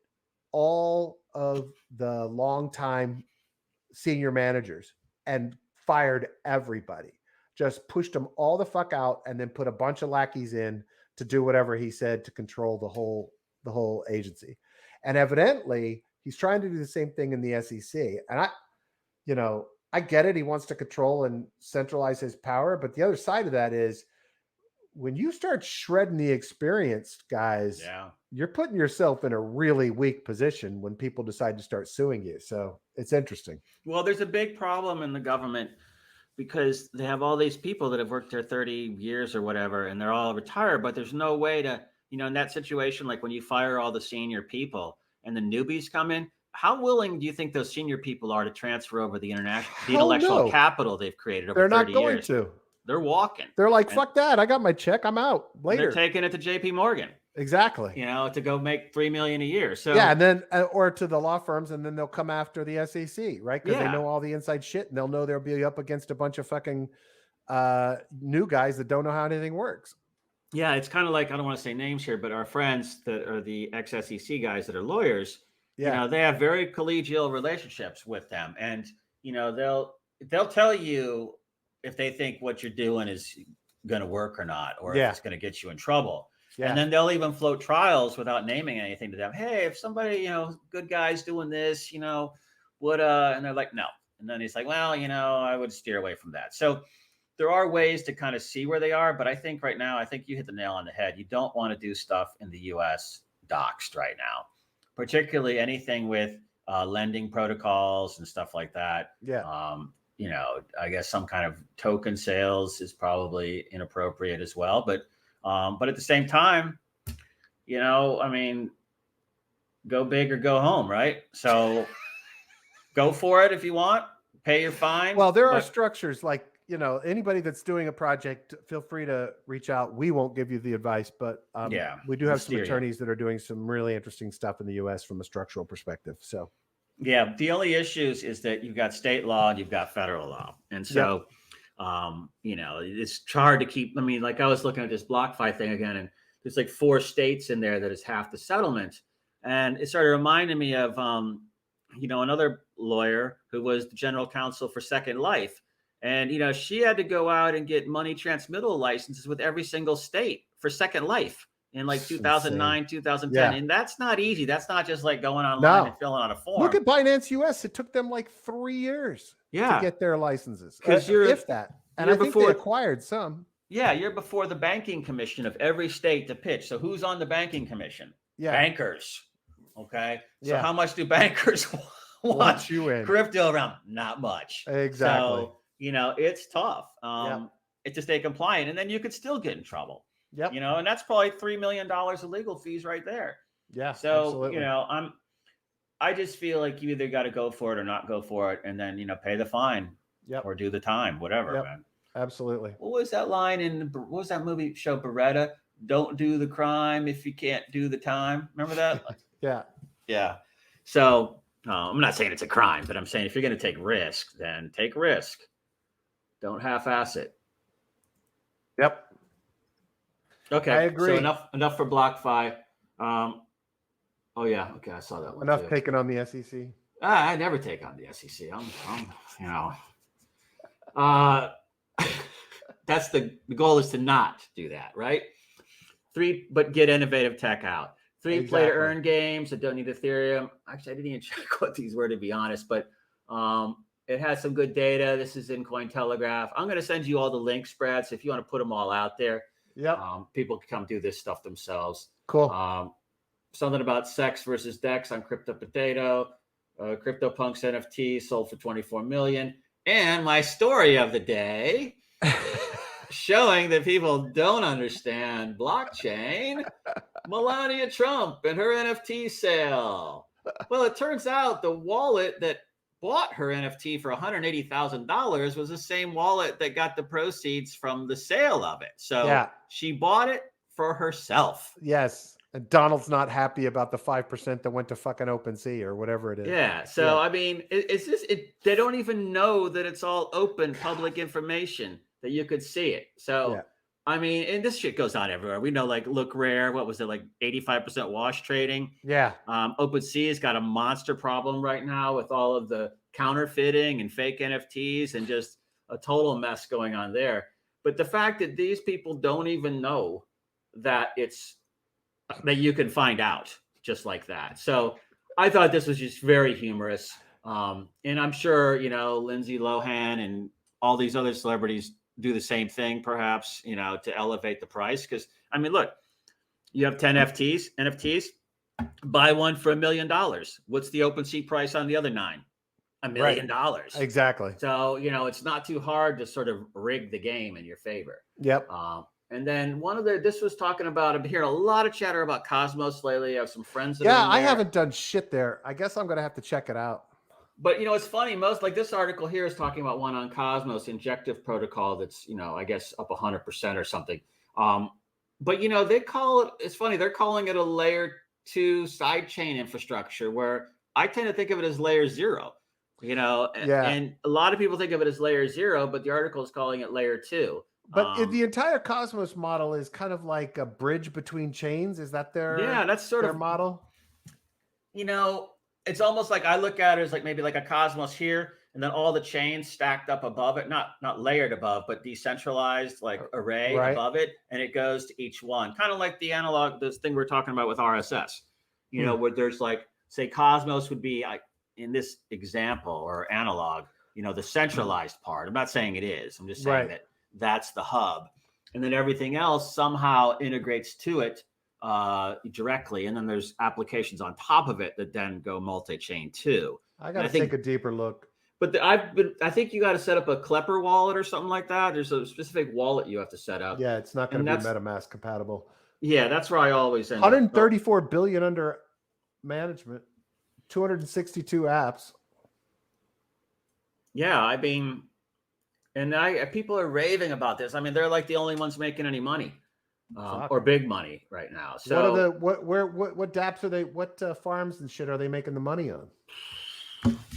all of the longtime senior managers and fired everybody. Just pushed them all the fuck out and then put a bunch of lackeys in to do whatever he said to control the whole agency. And evidently he's trying to do the same thing in the SEC. And I get it. He wants to control and centralize his power. But the other side of that is when you start shredding the experienced guys, you're putting yourself in a really weak position when people decide to start suing you. So it's interesting. Well, there's a big problem in the government because they have all these people that have worked there 30 years or whatever, and they're all retired, but there's no way to, in that situation, like when you fire all the senior people and the newbies come in, how willing do you think those senior people are to transfer over the intellectual capital they've created over 30 years? They're not going to. They're walking. They're like, fuck that. I got my check. I'm out later. They're taking it to JP Morgan. Exactly. To go make $3 million a year. So and then or to the law firms, and then they'll come after the SEC, right? Because they know all the inside shit, and they'll know they'll be up against a bunch of fucking new guys that don't know how anything works. Yeah, it's kind of like, I don't want to say names here, but our friends that are the ex-SEC guys that are lawyers, they have very collegial relationships with them, and they'll tell you if they think what you're doing is going to work or not, or if it's going to get you in trouble. Yeah. And then they'll even float trials without naming anything to them. Hey, if somebody, good guy's doing this, would, and they're like, no. And then he's like, well, I would steer away from that. So there are ways to kind of see where they are. But I think right now, you hit the nail on the head. You don't want to do stuff in the US doxed right now, particularly anything with lending protocols and stuff like that. Yeah. I guess some kind of token sales is probably inappropriate as well. But at the same time, go big or go home, right? So go for it if you want, pay your fine. Well, there are structures like, anybody that's doing a project, feel free to reach out. We won't give you the advice, but we do have some attorneys that are doing some really interesting stuff in the US from a structural perspective. So yeah, the only issues is that you've got state law and you've got federal law. And so it's hard to keep. I mean, like I was looking at this BlockFi thing again, and there's like 4 states in there that is half the settlement. And it started reminding me of, another lawyer who was the general counsel for Second Life. And, you know, she had to go out and get money transmittal licenses with every single state for Second Life in like 2009, 2010. Yeah. And that's not easy. That's not just like going online and filling out a form. Look at Binance US. It took them like 3 years to get their licenses. Because if that. And I think they acquired some. Yeah, you're before the banking commission of every state to pitch. So who's on the banking commission? Yeah. Bankers. Okay. So how much do bankers want you in crypto around? Not much. Exactly. So, you know, it's tough to stay compliant, and then you could still get in trouble. Yep. You know, and that's probably $3 million of legal fees right there. Yeah. So, absolutely. you know, I just feel like you either got to go for it or not go for it, and then, you know, pay the fine or do the time, whatever, man. Absolutely. What was that line what was that movie show, Beretta? Don't do the crime if you can't do the time. Remember that? Yeah. Yeah. So I'm not saying it's a crime, but I'm saying if you're going to take risk, then take risk. Don't half-ass it. Yep. Okay. I agree. So enough for BlockFi. Oh yeah. Okay. I saw that one. Enough taking on the SEC. I never take on the SEC. I'm you know, that's the goal is to not do that, right? But get innovative tech out. 3 play to earn games that don't need Ethereum. Actually, I didn't even check what these were, to be honest, but it has some good data. This is in Cointelegraph. I'm going to send you all the links, Brad. So if you want to put them all out there, people can come do this stuff themselves. Cool. Something about sex versus Dex on Crypto Potato. CryptoPunks NFT sold for 24 million. And my story of the day showing that people don't understand blockchain. Melania Trump and her NFT sale. Well, it turns out the wallet that bought her NFT for $180,000 was the same wallet that got the proceeds from the sale of it. So she bought it for herself. Yes. And Donald's not happy about the 5% that went to fucking OpenSea or whatever it is. Yeah. So, I mean, they don't even know that it's all open public information that you could see it. So, I mean, and this shit goes on everywhere. We know, like, Look Rare, what was it, like 85% wash trading? Yeah. OpenSea has got a monster problem right now with all of the counterfeiting and fake NFTs and just a total mess going on there. But the fact that these people don't even know that that you can find out just like that. So I thought this was just very humorous. And I'm sure, you know, Lindsay Lohan and all these other celebrities do the same thing, perhaps, you know, to elevate the price. Because, I mean, look, you have 10 NFTs, buy one for $1 million. What's the OpenSea price on the other 9? $1 million. Exactly. So, you know, it's not too hard to sort of rig the game in your favor. Yep. And then this was talking about, I'm hearing a lot of chatter about Cosmos lately. I have some friends that I haven't done shit there. I guess I'm going to have to check it out. But, you know, it's funny. Most, like this article here is talking about one on Cosmos, injective protocol that's, you know, I guess up 100% or something. But, you know, it's funny. They're calling it a layer 2 sidechain infrastructure, where I tend to think of it as layer 0, you know, and a lot of people think of it as layer 0, but the article is calling it layer 2. But the entire Cosmos model is kind of like a bridge between chains. Is that that's sort their of model? You know, it's almost like I look at it as like maybe like a Cosmos here, and then all the chains stacked up above it, not layered above, but decentralized, like array above it, and it goes to each one, kind of like the analog, this thing we're talking about with RSS. You know, where there's like, say, Cosmos would be like in this example or analog, you know, the centralized part. I'm not saying it is. I'm just saying that that's the hub, and then everything else somehow integrates to it directly, and then there's applications on top of it that then go multi-chain too. I got to take a deeper look. But I think you got to set up a Klepper wallet or something like that. There's a specific wallet you have to set up. Yeah, it's not going to be MetaMask compatible. Yeah, that's where I always end 134 billion under management, 262 apps. Yeah, I mean. And people are raving about this. I mean, they're like the only ones making any money, or big money right now. So what dApps are they? What farms and shit are they making the money on?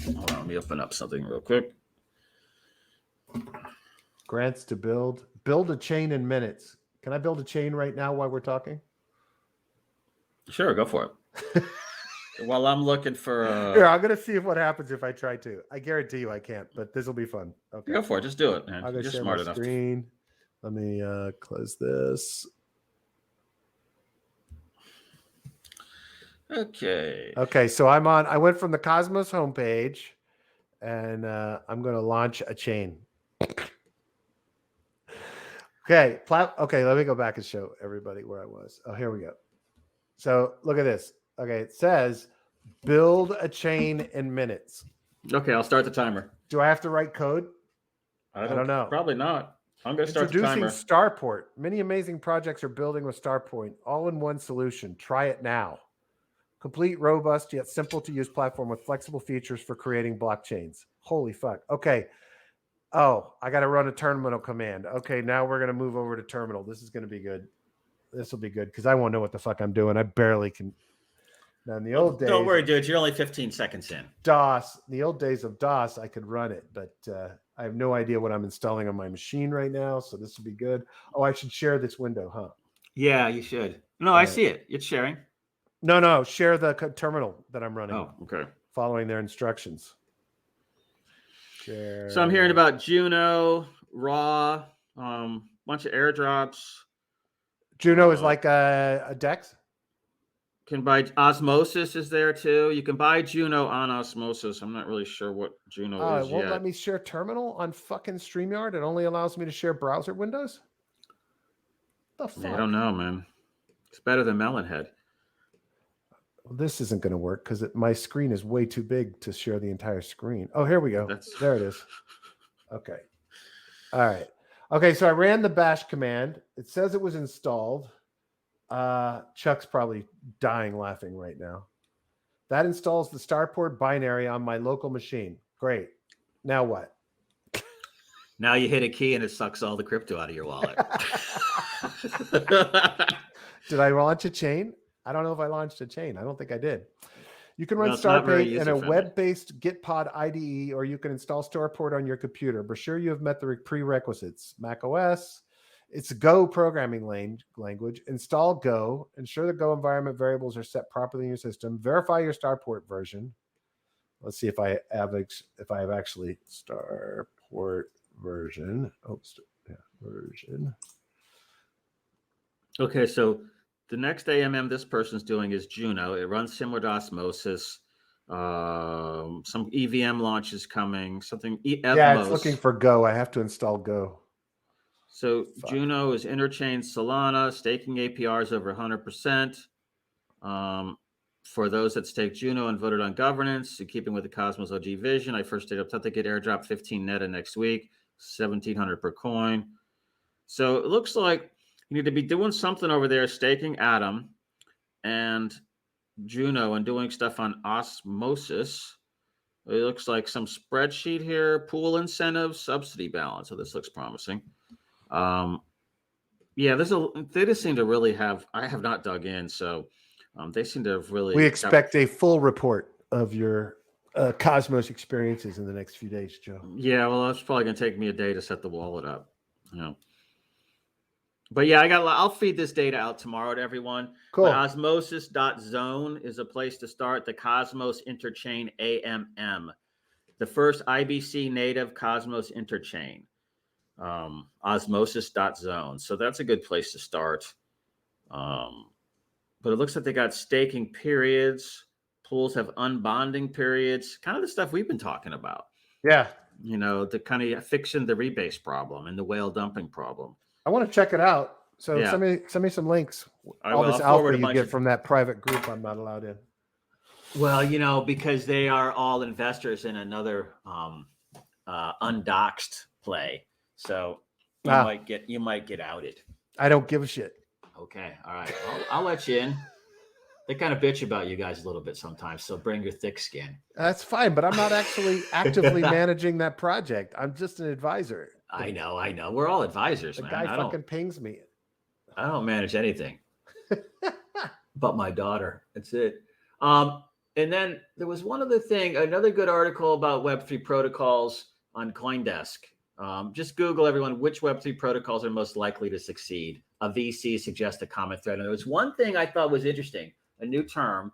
Hold on, let me open up something real quick. Grants to build a chain in minutes. Can I build a chain right now while we're talking? Sure, go for it. While I'm looking for Here, I'm gonna see what happens if I try to. I guarantee you I can't, but this will be fun. Okay. Go for it. Just do it, man. I'm gonna You're share smart my enough. screen. Let me close this. Okay. Okay, so I went from the Cosmos homepage, and I'm gonna launch a chain. Okay, okay, let me go back and show everybody where I was. Oh, here we go. So look at this. Okay, it says build a chain in minutes. Okay, I'll start the timer. Do I have to write code? I don't know. Probably not. I'm going to start the Introducing timer. Starport. Many amazing projects are building with Starpoint, all in one solution. Try it now. Complete, robust, yet simple to use platform with flexible features for creating blockchains. Holy fuck. Okay. Oh, I got to run a terminal command. Okay, now we're going to move over to terminal. This is going to be good. This will be good because I won't know what the fuck I'm doing. I barely can. Now, in the old days, don't worry, dude. You're only 15 seconds in. DOS, the old days of DOS, I could run it, but I have no idea what I'm installing on my machine right now. So this will be good. Oh, I should share this window, huh? Yeah, you should. No, I see it. It's sharing. No, share the terminal that I'm running. Oh, okay. Following their instructions. Share. So I'm hearing about Juno, Raw, bunch of airdrops. Juno is like a DEX? Can buy Osmosis is there too. You can buy Juno on Osmosis. I'm not really sure what Juno is it won't yet. let me share terminal on fucking StreamYard. It only allows me to share browser windows. The fuck? I don't know, man. It's better than Melonhead. Well, this isn't going to work because my screen is way too big to share the entire screen. Oh, here we go. There it is. Okay. All right. Okay, so I ran the bash command. It says it was installed. Chuck's probably dying laughing right now. That installs the Starport binary on my local machine. Great. Now what? Now you hit a key and it sucks all the crypto out of your wallet. Did I launch a chain? I don't know if I launched a chain. I don't think I did. You can run Starport in a web-based Gitpod IDE, or you can install Starport on your computer. Be sure you have met the prerequisites. Mac OS. It's a Go programming language. Install Go. Ensure the Go environment variables are set properly in your system. Verify your Starport version. Let's see if I have actually Starport version. Oh, yeah, version. Okay, so the next AMM this person's doing is Juno. It runs similar to Osmosis. Some EVM launch is coming. Something. Yeah, it's looking for Go. I have to install Go. So Juno is interchain Solana, staking APRs over 100%. For those that stake Juno and voted on governance, in keeping with the Cosmos OG vision, I first did to get airdrop 15 neta next week, 1,700 per coin. So it looks like you need to be doing something over there, staking Atom and Juno and doing stuff on Osmosis. It looks like some spreadsheet here, pool incentives, subsidy balance. So this looks promising. Yeah, they just seem to really have. I have not dug in, so they seem to have really. We expect a full report of your Cosmos experiences in the next few days, Joe. Yeah, well, it's probably going to take me a day to set the wallet up. You know. But yeah, I'll feed this data out tomorrow to everyone. Cool. But osmosis.zone is a place to start the Cosmos Interchain AMM, the first IBC native Cosmos Interchain. Osmosis.zone. So that's a good place to start. But it looks like they got staking periods. Pools have unbonding periods, kind of the stuff we've been talking about. Yeah. You know, the kind of fixing the rebase problem and the whale dumping problem. I want to check it out. So yeah. send me some links. All this alpha you get from that private group I'm not allowed in. Well, you know, because they are all investors in another undoxed play. So you might get outed. I don't give a shit. Okay. All right. I'll let you in. They kind of bitch about you guys a little bit sometimes. So bring your thick skin. That's fine. But I'm not actually actively managing that project. I'm just an advisor. I know. We're all advisors, man. The guy fucking pings me. I don't manage anything but my daughter. That's it. And then there was one other thing, another good article about Web3 protocols on CoinDesk. Just Google, everyone, which Web3 protocols are most likely to succeed. A VC suggests a common thread. And there was one thing I thought was interesting, a new term,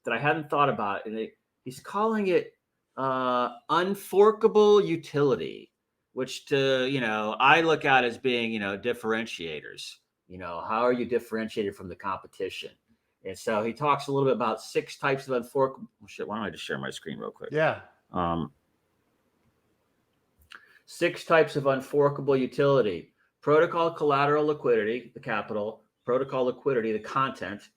that I hadn't thought about, and he's calling it unforkable utility, which I look at as being, differentiators. How are you differentiated from the competition? And so he talks a little bit about 6 types of unforkable. Shit, why don't I just share my screen real quick? Yeah. 6 types of unforkable utility: protocol collateral liquidity, the capital; protocol liquidity, the content;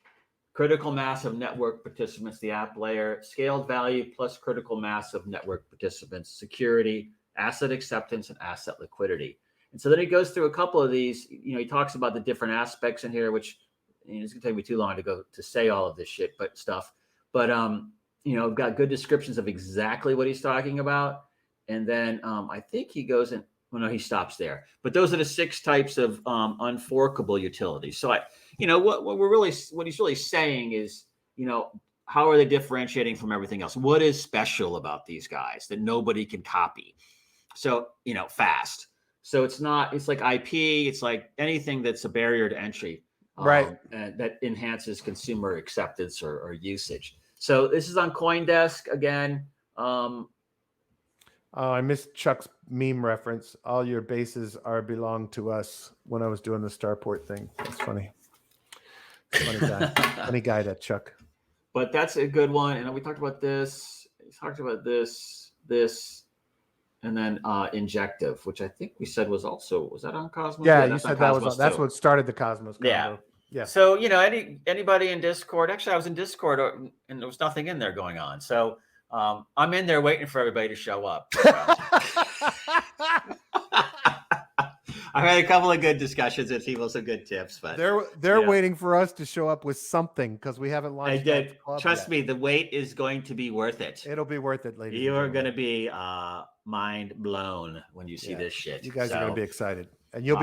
critical mass of network participants, the app layer; scaled value plus critical mass of network participants; security; asset acceptance; and asset liquidity. And so then he goes through a couple of these. He talks about the different aspects in here, which it's gonna take me too long to say all of this shit, but got good descriptions of exactly what he's talking about. And then I think he goes in. Well, no, he stops there. But those are the 6 types of unforkable utilities. So what he's really saying is, how are they differentiating from everything else? What is special about these guys that nobody can copy? So, fast. So it's like IP, it's like anything that's a barrier to entry, Right. and that enhances consumer acceptance or usage. So this is on CoinDesk again. I missed Chuck's meme reference. All your bases belong to us, when I was doing the Starport thing. That's funny. Funny guy. Funny guy, that Chuck. But that's a good one. And we talked about this. We talked about this, and then injective, which I think we said was that on Cosmos? Yeah, you said that's what started the Cosmos combo. Yeah. Yeah. So, anybody in Discord, actually I was in Discord and there was nothing in there going on. So I'm in there waiting for everybody to show up. I had a couple of good discussions with people, some good tips, but they're waiting for us to show up with something because we haven't launched. I did. Trust me, the wait is going to be worth it. It'll be worth it, ladies. You are going to be mind blown when you see this shit. You guys are going to be excited, and you'll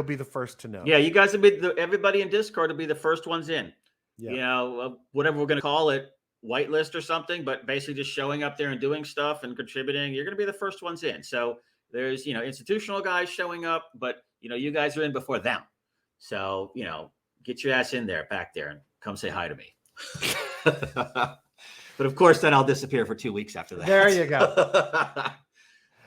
be the first to know. Yeah, you guys will be everybody in Discord will be the first ones in. Yeah. Whatever we're going to call it, whitelist or something, but basically just showing up there and doing stuff and contributing. You're going to be the first ones in. So there's, institutional guys showing up, but, you guys are in before them. So, get your ass in there, back there, and come say hi to me. But of course, then I'll disappear for 2 weeks after that. There you go.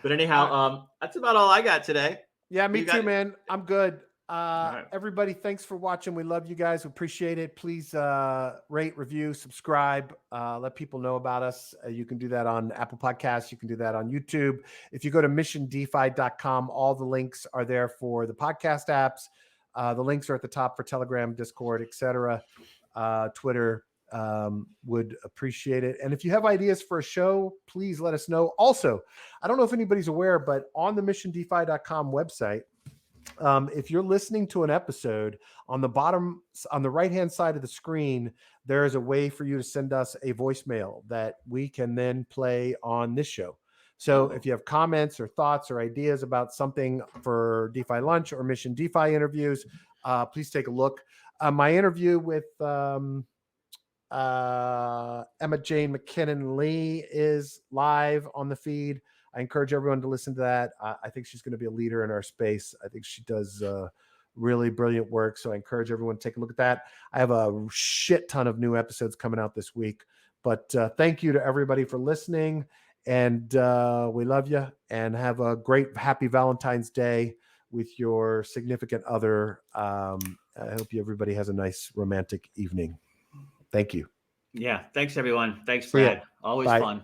But anyhow, that's about all I got today. Yeah, me too, man. I'm good. Right. Everybody, thanks for watching. We love you guys. We appreciate it. Please rate, review, subscribe, let people know about us. You can do that on Apple Podcasts. You can do that on YouTube. If you go to missiondefi.com, all the links are there for the podcast apps. The links are at the top for Telegram, Discord, etc. Twitter. Would appreciate it. And if you have ideas for a show, please let us know. Also, I don't know if anybody's aware, but on the missiondefi.com website, if you're listening to an episode, on the right-hand side of the screen, there is a way for you to send us a voicemail that we can then play on this show. So if you have comments or thoughts or ideas about something for DeFi Lunch or Mission DeFi interviews, please take a look. My interview with Emma Jane McKinnon-Lee is live on the feed. I encourage everyone to listen to that. I think she's going to be a leader in our space. I think she does really brilliant work. So I encourage everyone to take a look at that. I have a shit ton of new episodes coming out this week. But thank you to everybody for listening. And we love you. And have a great, happy Valentine's Day with your significant other. I hope everybody has a nice romantic evening. Thank you. Yeah. Thanks, everyone. Thanks, Brad. Always fun.